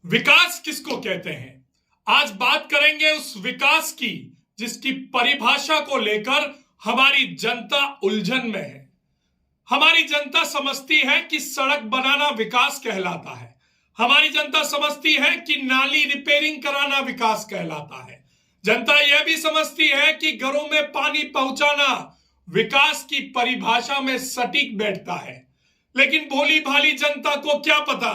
विकास किसको कहते हैं? आज बात करेंगे उस विकास की जिसकी परिभाषा को लेकर हमारी जनता उलझन में है। हमारी जनता समझती है कि सड़क बनाना विकास कहलाता है। हमारी जनता समझती है कि नाली रिपेयरिंग कराना विकास कहलाता है। जनता यह भी समझती है कि घरों में पानी पहुंचाना विकास की परिभाषा में सटीक बैठता है। लेकिन भोली भाली जनता को क्या पता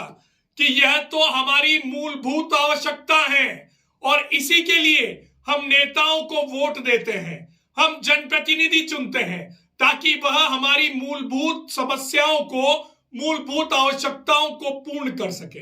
कि यह तो हमारी मूलभूत आवश्यकता है और इसी के लिए हम नेताओं को वोट देते हैं, हम जनप्रतिनिधि चुनते हैं ताकि वह हमारी मूलभूत समस्याओं को, मूलभूत आवश्यकताओं को पूर्ण कर सके।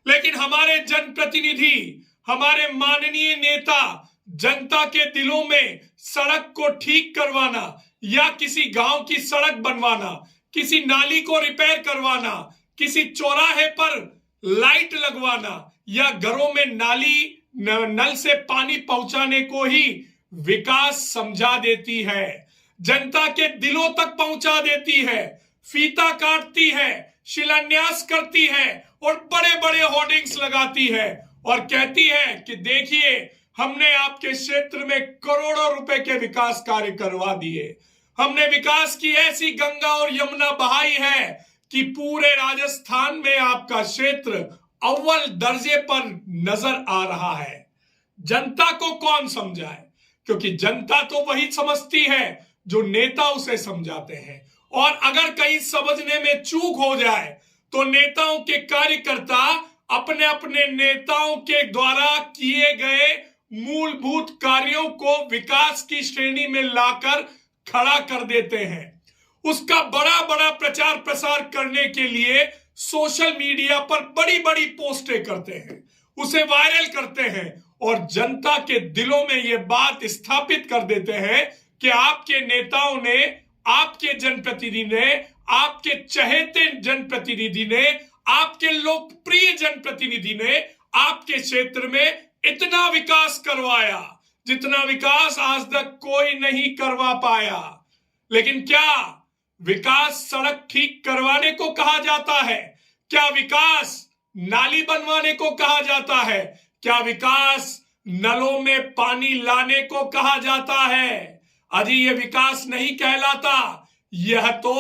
लेकिन हमारे जनप्रतिनिधि, हमारे माननीय नेता जनता के दिलों में सड़क को ठीक करवाना या किसी गांव की सड़क बनवाना, किसी नाली को रिपेयर करवाना, किसी चौराहे पर लाइट लगवाना या घरों में नाली नल से पानी पहुंचाने को ही विकास समझा देती है। जनता के दिलों तक पहुंचा देती है, फीता काटती है, शिलान्यास करती है और बड़े बड़े होर्डिंग्स लगाती है और कहती है कि देखिए हमने आपके क्षेत्र में करोड़ों रुपए के विकास कार्य करवा दिए, हमने विकास की ऐसी गंगा और यमुना बहाई है कि पूरे राजस्थान में आपका क्षेत्र अव्वल दर्जे पर नजर आ रहा है। जनता को कौन समझाए? क्योंकि जनता तो वही समझती है जो नेता उसे समझाते हैं, और अगर कहीं समझने में चूक हो जाए तो नेताओं के कार्यकर्ता अपने अपने नेताओं के द्वारा किए गए मूलभूत कार्यों को विकास की श्रेणी में लाकर खड़ा कर देते हैं। उसका बड़ा बड़ा प्रचार प्रसार करने के लिए सोशल मीडिया पर बड़ी बड़ी पोस्टें करते हैं, उसे वायरल करते हैं और जनता के दिलों में यह बात स्थापित कर देते हैं कि आपके नेताओं ने, आपके जनप्रतिनिधि ने, आपके चहेते जनप्रतिनिधि ने, आपके लोकप्रिय जनप्रतिनिधि ने आपके क्षेत्र में इतना विकास करवाया जितना विकास आज तक कोई नहीं करवा पाया। लेकिन क्या विकास सड़क ठीक करवाने को कहा जाता है? क्या विकास नाली बनवाने को कहा जाता है? क्या विकास नलों में पानी लाने को कहा जाता है? अजी ये विकास नहीं कहलाता, यह तो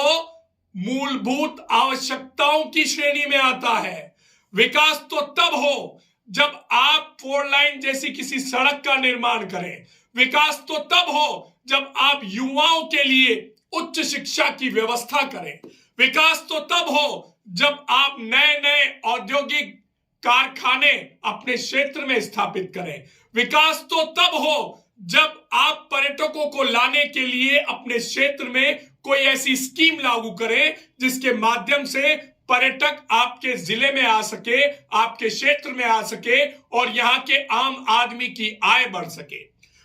मूलभूत आवश्यकताओं की श्रेणी में आता है। विकास तो तब हो जब आप 4 लाइन जैसी किसी सड़क का निर्माण करें। विकास तो तब हो जब आप युवाओं के लिए उच्च शिक्षा की व्यवस्था करें। विकास तो तब हो जब आप नए नए औद्योगिक कारखाने अपने क्षेत्र में स्थापित करें। विकास तो तब हो जब आप पर्यटकों को लाने के लिए अपने क्षेत्र में कोई ऐसी स्कीम लागू करें जिसके माध्यम से पर्यटक आपके जिले में आ सके, आपके क्षेत्र में आ सके और यहाँ के आम आदमी की आय बढ़ सके।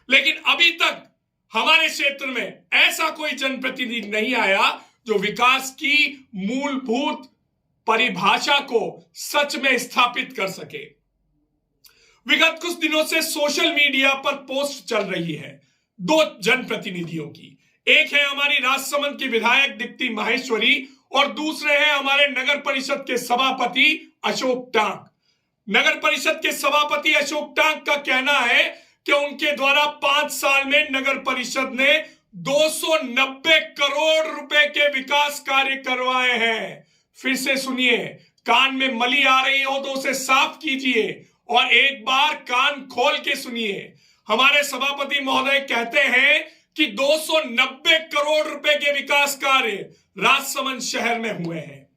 लेकिन अभी तक हमारे क्षेत्र में ऐसा कोई जनप्रतिनिधि नहीं आया जो विकास की मूलभूत परिभाषा को सच में स्थापित कर सके। विगत कुछ दिनों से सोशल मीडिया पर पोस्ट चल रही है 2 जनप्रतिनिधियों की। एक है हमारी राजसमंद की विधायक दीप्ति माहेश्वरी और दूसरे हैं हमारे नगर परिषद के सभापति अशोक टांक। नगर परिषद के सभापति अशोक टांक का कहना है कि उनके द्वारा 5 साल में नगर परिषद ने 290 करोड़ रुपए के विकास कार्य करवाए हैं। फिर से सुनिए, कान में मली आ रही हो तो उसे साफ कीजिए और एक बार कान खोल के सुनिए। हमारे सभापति महोदय कहते हैं कि 290 करोड़ रुपए के विकास कार्य राजसमंद शहर में हुए हैं।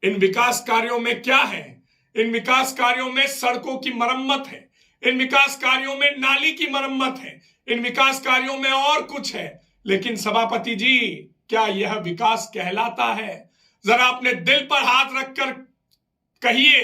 इन विकास कार्यों में क्या है? इन विकास कार्यों में सड़कों की मरम्मत है, इन विकास कार्यों में नाली की मरम्मत है, इन विकास कार्यों में और कुछ है। लेकिन सभापति जी, क्या यह विकास कहलाता है? जरा अपने दिल पर हाथ रखकर कहिए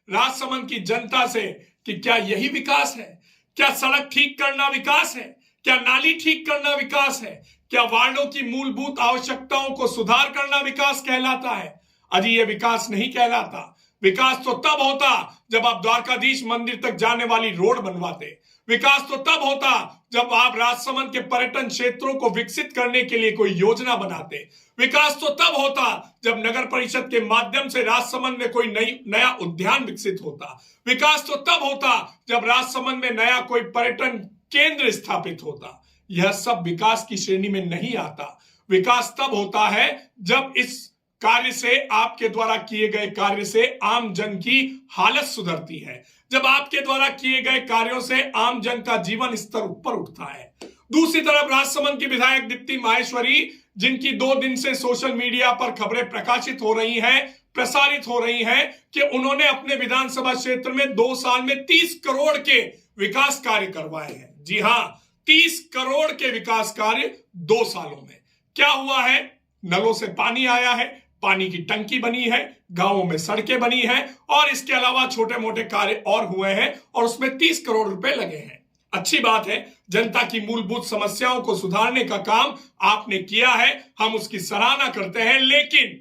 राजसमंद की जनता से कि क्या यही विकास है? क्या सड़क ठीक करना विकास है? क्या नाली ठीक करना विकास है? क्या वार्डों की मूलभूत आवश्यकताओं को सुधार करना विकास कहलाता है? अजी ये विकास नहीं कहलाता। विकास तो तब होता जब आप द्वारकाधीश मंदिर तक जाने वाली रोड बनवाते। विकास तो तब होता जब आप राजसमंद के पर्यटन क्षेत्रों को विकसित करने के लिए कोई योजना बनाते। विकास तो तब होता जब नगर परिषद के माध्यम से राजसमंद में कोई नया उद्यान विकसित होता। विकास तो तब होता जब राजसमंद में नया कोई पर्यटन केंद्र स्थापित होता। यह सब विकास की श्रेणी में नहीं आता। विकास तब होता है जब इस कार्य से, आपके द्वारा किए गए कार्य से आम जन की हालत सुधरती है, जब आपके द्वारा किए गए कार्यों से आम जन का जीवन स्तर ऊपर उठता है। दूसरी तरफ राजसमंद की विधायक दीप्ति माहेश्वरी, जिनकी 2 दिन से सोशल मीडिया पर खबरें प्रकाशित हो रही हैं, प्रसारित हो रही हैं कि उन्होंने अपने विधानसभा क्षेत्र में 2 साल में 30 करोड़ के विकास कार्य करवाए हैं। जी हां, 30 करोड़ के विकास कार्य 2 सालों में। क्या हुआ है? नलों से पानी आया है, पानी की टंकी बनी है, गांवों में सड़कें बनी हैं और इसके अलावा छोटे मोटे कार्य और हुए हैं और उसमें 30 करोड़ रुपए लगे हैं। अच्छी बात है, जनता की मूलभूत समस्याओं को सुधारने का काम आपने किया है, हम उसकी सराहना करते हैं, लेकिन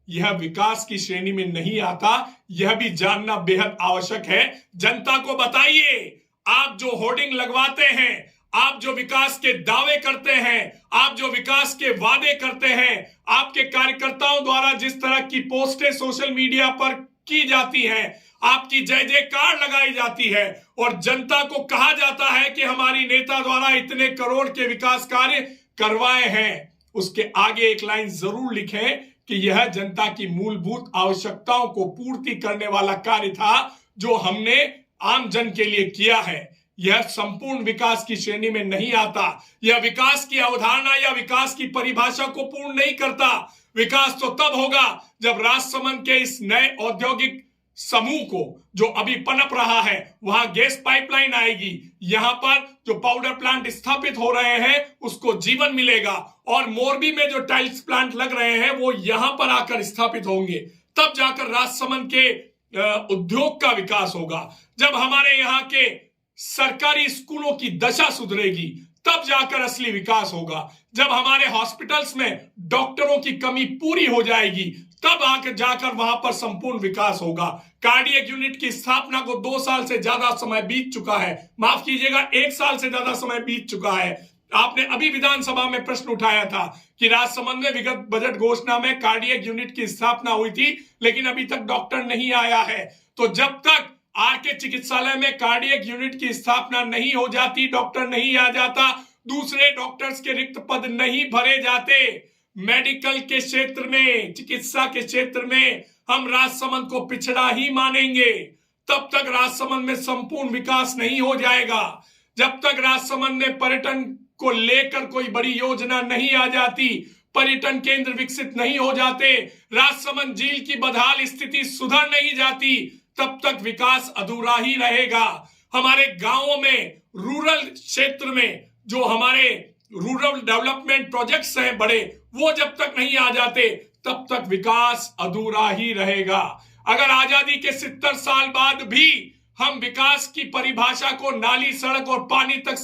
यह विकास की श्रेणी में नहीं आता। यह भी जानना बेहद आवश्यक है। जनता को बताइए, आप जो होर्डिंग लगवाते हैं, आप जो विकास के दावे करते हैं, आप जो विकास के वादे करते हैं, आपके कार्यकर्ताओं द्वारा जिस तरह की पोस्टें सोशल मीडिया पर की जाती हैं, आपकी जय जयकार लगाई जाती है और जनता को कहा जाता है कि हमारी नेता द्वारा इतने करोड़ के विकास कार्य करवाए हैं, उसके आगे एक लाइन जरूर लिखें कि यह जनता की मूलभूत आवश्यकताओं को पूर्ति करने वाला कार्य था जो हमने आम जन के लिए किया है। यह संपूर्ण विकास की श्रेणी में नहीं आता। यह विकास की अवधारणा या विकास की परिभाषा को पूर्ण नहीं करता। विकास तो तब होगा जब राजसमंद के इस नए औद्योगिक समूह को, जो अभी पनप रहा है, वहां गैस पाइपलाइन आएगी, यहां पर जो पाउडर प्लांट स्थापित हो रहे हैं उसको जीवन मिलेगा और मोरबी में जो टाइल्स प्लांट लग रहे हैं वो यहां पर आकर स्थापित होंगे। तब जाकर राजसमंद के उद्योग का विकास होगा। जब हमारे यहाँ के सरकारी स्कूलों की दशा सुधरेगी तब जाकर असली विकास होगा। जब हमारे हॉस्पिटल्स में डॉक्टरों की कमी पूरी हो जाएगी तब आकर जाकर वहां पर संपूर्ण विकास होगा। कार्डियक यूनिट की स्थापना को 2 साल से ज्यादा समय बीत चुका है, माफ कीजिएगा 1 साल से ज्यादा समय बीत चुका है। आपने अभी विधानसभा में प्रश्न उठाया था कि राजसमंद में विगत बजट घोषणा में कार्डियक यूनिट की स्थापना हुई थी लेकिन अभी तक डॉक्टर नहीं आया है। तो जब तक आरके चिकित्सालय में कार्डियक यूनिट की स्थापना नहीं हो जाती, डॉक्टर नहीं आ जाता, दूसरे डॉक्टर्स के रिक्त पद नहीं भरे जाते, मेडिकल के क्षेत्र में, चिकित्सा के क्षेत्र में हम राजसमंद को पिछड़ा ही मानेंगे। तब तक राजसमंद में संपूर्ण विकास नहीं हो जाएगा। जब तक राजसमंद में पर्यटन को लेकर कोई बड़ी योजना नहीं आ जाती, पर्यटन केंद्र विकसित नहीं हो जाते, राजसमंद झील की बदहाल स्थिति सुधर नहीं जाती, तब तक विकास अधूरा ही रहेगा। हमारे गांवों में, रूरल क्षेत्र में जो हमारे रूरल डेवलपमेंट प्रोजेक्ट्स हैं बड़े, वो जब तक नहीं आ जाते तब तक विकास अधूरा ही रहेगा। अगर आजादी के 70 साल बाद भी हम विकास की परिभाषा को नाली, सड़क और पानी तक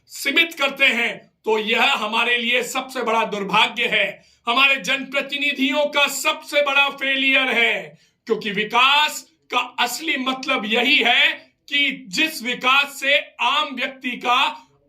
सीमित करते हैं तो यह हमारे लिए सबसे बड़ा दुर्भाग्य है, हमारे जनप्रतिनिधियों का सबसे बड़ा फेलियर है। क्योंकि विकास का असली मतलब यही है कि जिस विकास से आम व्यक्ति का,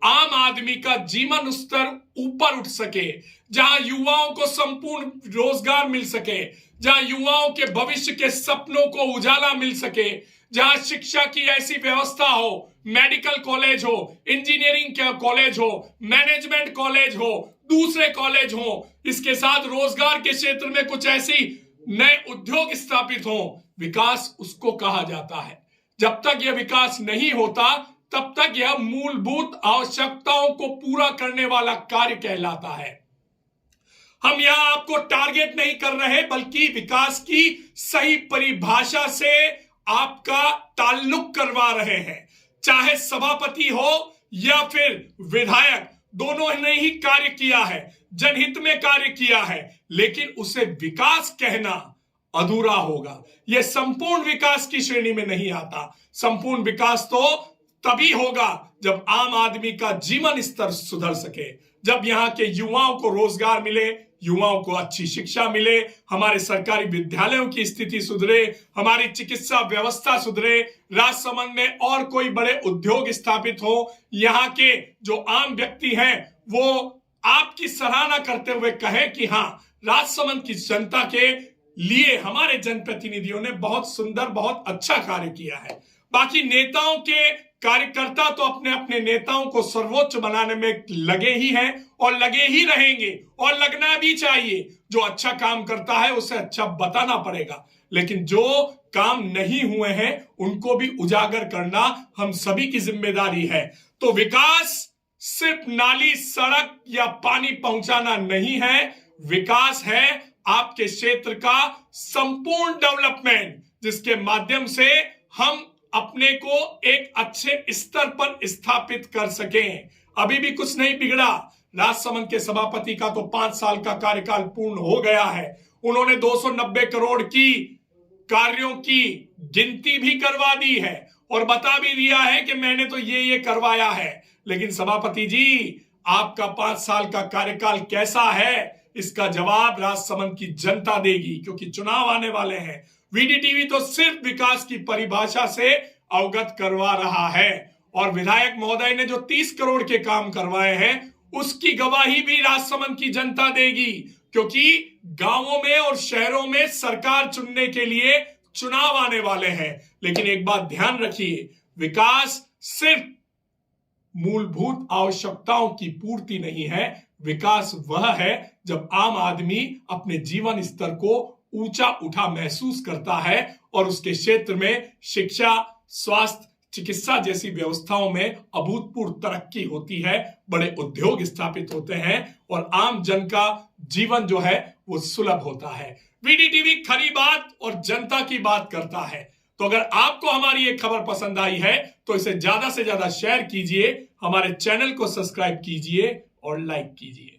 आम आदमी का जीवन स्तर ऊपर उठ सके, जहां युवाओं को संपूर्ण रोजगार मिल सके, जहां युवाओं के भविष्य के सपनों को उजाला मिल सके, जहां शिक्षा की ऐसी व्यवस्था हो, मेडिकल कॉलेज हो, इंजीनियरिंग का कॉलेज हो, मैनेजमेंट कॉलेज हो, दूसरे कॉलेज हो, इसके साथ रोजगार के क्षेत्र में कुछ ऐसी नए उद्योग स्थापित हो, विकास उसको कहा जाता है। जब तक यह विकास नहीं होता तब तक यह मूलभूत आवश्यकताओं को पूरा करने वाला कार्य कहलाता है। हम यहां आपको टारगेट नहीं कर रहे बल्कि विकास की सही परिभाषा से आपका ताल्लुक करवा रहे हैं। चाहे सभापति हो या फिर विधायक, दोनों ने ही कार्य किया है, जनहित में कार्य किया है, लेकिन उसे विकास कहना अधूरा होगा। यह संपूर्ण विकास की श्रेणी में नहीं आता। संपूर्ण विकास तो तभी होगा जब आम आदमी का जीवन स्तर सुधर सके, जब यहाँ के युवाओं को रोजगार मिले, युवाओं को अच्छी शिक्षा मिले, हमारे सरकारी विद्यालयों की स्थिति सुधरे, हमारी चिकित्सा व्यवस्था सुधरे, राजसमंद में और कोई बड़े उद्योग स्थापित हो, यहाँ के जो आम व्यक्ति हैं वो आपकी सराहना करते हुए कहे कि हाँ, राजसमंद की जनता के लिए हमारे जनप्रतिनिधियों ने बहुत सुंदर, बहुत अच्छा कार्य किया है। बाकी नेताओं के कार्यकर्ता तो अपने अपने नेताओं को सर्वोच्च बनाने में लगे ही हैं और लगे ही रहेंगे, और लगना भी चाहिए। जो अच्छा काम करता है उसे अच्छा बताना पड़ेगा, लेकिन जो काम नहीं हुए हैं उनको भी उजागर करना हम सभी की जिम्मेदारी है। तो विकास सिर्फ नाली, सड़क या पानी पहुंचाना नहीं है, विकास है आपके क्षेत्र का संपूर्ण डेवलपमेंट, जिसके माध्यम से हम अपने को एक अच्छे स्तर पर स्थापित कर सकें। अभी भी कुछ नहीं बिगड़ा। राजसमंद के सभापति का तो 5 साल का कार्यकाल पूर्ण हो गया है। उन्होंने 290 करोड़ की कार्यों की गिनती भी करवा दी है और बता भी दिया है कि मैंने तो ये करवाया है। लेकिन सभापति जी, आपका 5 साल का कार्यकाल कैसा है, इसका जवाब राजसमंद की जनता देगी, क्योंकि चुनाव आने वाले हैं। वीडीटीवी तो सिर्फ विकास की परिभाषा से अवगत करवा रहा है, और विधायक महोदय ने जो 30 करोड़ के काम करवाए हैं उसकी गवाही भी राजसमंद की जनता देगी, क्योंकि गांवों में और शहरों में सरकार चुनने के लिए चुनाव आने वाले हैं। लेकिन एक बात ध्यान रखिए, विकास सिर्फ मूलभूत आवश्यकताओं की पूर्ति नहीं है, विकास वह है जब आम आदमी अपने जीवन स्तर को ऊंचा उठा महसूस करता है और उसके क्षेत्र में शिक्षा, स्वास्थ्य, चिकित्सा जैसी व्यवस्थाओं में अभूतपूर्व तरक्की होती है, बड़े उद्योग स्थापित होते हैं और आम जन का जीवन जो है वो सुलभ होता है। वीडीटीवी खरी बात और जनता की बात करता है। तो अगर आपको हमारी ये खबर पसंद आई है तो इसे ज्यादा से ज्यादा शेयर कीजिए, हमारे चैनल को सब्सक्राइब कीजिए और लाइक कीजिए।